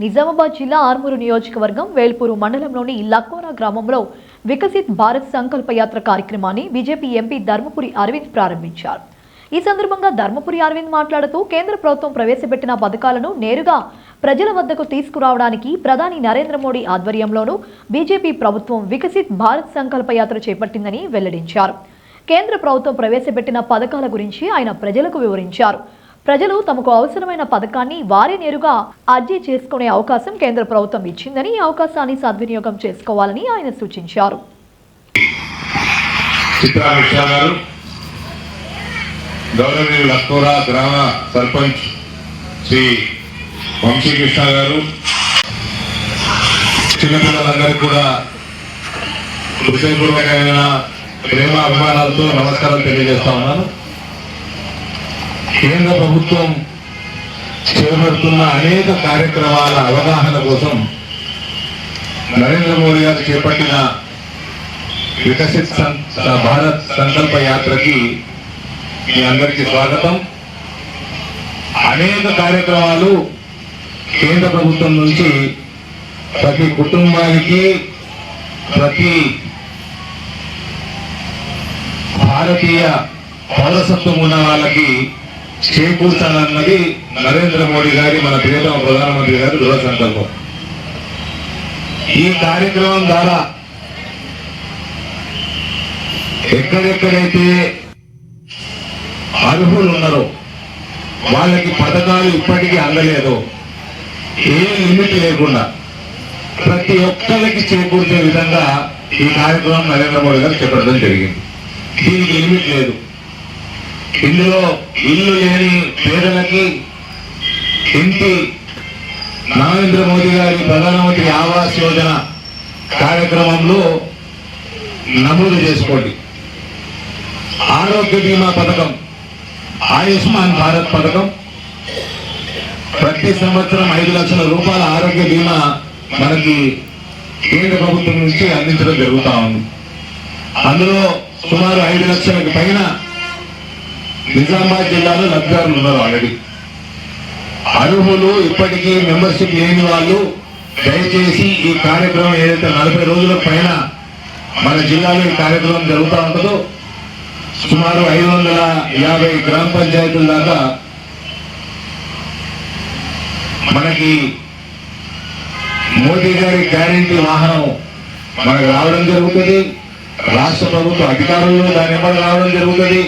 నిజామాబాద్ జిల్లా ఆర్మూరు నియోజకవర్గం వేల్పూరు మండలంలోని లక్కోరా గ్రామంలో వికసిత్ భారత్ సంకల్ప యాత్ర కార్యక్రమాన్ని బీజేపీ ఎంపీ ధర్మపురి అరవింద్ ప్రారంభించారు. ఈ సందర్భంగా ధర్మపురి అరవింద్ మాట్లాడుతూ కేంద్ర ప్రభుత్వం ప్రవేశపెట్టిన పథకాలను నేరుగా ప్రజల వద్దకు తీసుకురావడానికి ప్రధాని నరేంద్ర మోడీ ఆధ్వర్యంలోనూ బీజేపీ ప్రభుత్వం వికసిత్ భారత్ సంకల్ప యాత్ర చేపట్టిందని వెల్లడించారు. కేంద్ర ప్రభుత్వం ప్రవేశపెట్టిన పథకాల గురించి ఆయన ప్రజలకు వివరించారు. ప్రజలు తమకు అవసరమైన పథకాన్ని వారే నేరుగా అర్జీ చేసుకునే అవకాశం కేంద్ర ప్రభుత్వం ఇచ్చిందని ఈ అవకాశాన్ని సద్వినియోగం చేసుకోవాలని ఆయన సూచించారు. గౌరవనీయులు లక్కోరా గ్రామ సర్పంచ్ శ్రీ వంశీకృష్ణ గారు, చిన్నపిల్లలందరికీ కూడా హృదయపూర్వకమైన ప్రేమ అభిమానాలతో నమస్కారం తెలియజేస్తా ఉన్నాను. కేంద్ర ప్రభుత్వం చేపడుతున్న అనేక కార్యక్రమాల అవగాహన కోసం నరేంద్ర మోడీ గారు చేపట్టిన వికసిత్ భారత్ సంకల్ప యాత్రకి మీ అందరికీ స్వాగతం. అనేక కార్యక్రమాలు కేంద్ర ప్రభుత్వం నుంచి ప్రతి కుటుంబానికి, ప్రతి భారతీయ పౌరసత్వం ఉన్న వాళ్ళకి చేకూర్చాలన్నది నరేంద్ర మోడీ గారి, మన ప్రియతమ ప్రధానమంత్రి గారి దృఢ సంకల్పం. ఈ కార్యక్రమం ద్వారా ఎక్కడెక్కడైతే అర్హులు ఉన్నారో వాళ్ళకి పథకాలు ఇప్పటికీ అందలేదో ఏ లిమిట్ లేకుండా ప్రతి ఒక్కరికి చేకూర్చే విధంగా ఈ కార్యక్రమం నరేంద్ర మోడీ గారు చెప్పడం జరిగింది. దీనికి లిమిట్ లేదు. ఇందులో ఇల్లు లేని పేదలకి ఇంటి నరేంద్ర మోదీ గారి ప్రధానమంత్రి ఆవాస్ యోజన కార్యక్రమంలో నమోదు చేసుకోండి. ఆరోగ్య బీమా పథకం, ఆయుష్మాన్ భారత్ పథకం, ప్రతి సంవత్సరం 5 లక్షల రూపాయల ఆరోగ్య బీమా మనకి కేంద్ర ప్రభుత్వం నుంచి అందించడం జరుగుతూ ఉంది. అందులో సుమారు 5 లక్షలకు పైన నిజామాబాద్ జిల్లాలో లబ్ధిదారులు ఉన్నారు. ఆల్రెడీ అర్హులు, ఇప్పటికీ మెంబర్షిప్ లేని వాళ్ళు దయచేసి ఈ కార్యక్రమం ఏదైతే 40 రోజుల పైన మన జిల్లాలో ఈ కార్యక్రమం జరుగుతూ ఉంటుందో సుమారు 550 గ్రామ పంచాయతీల దాకా మనకి మోదీ గారి గ్యారెంటీ వాహనం మనకు రావడం జరుగుతుంది. రాష్ట్ర ప్రభుత్వ అధికారులు దాని వెంబడి రావడం జరుగుతుంది.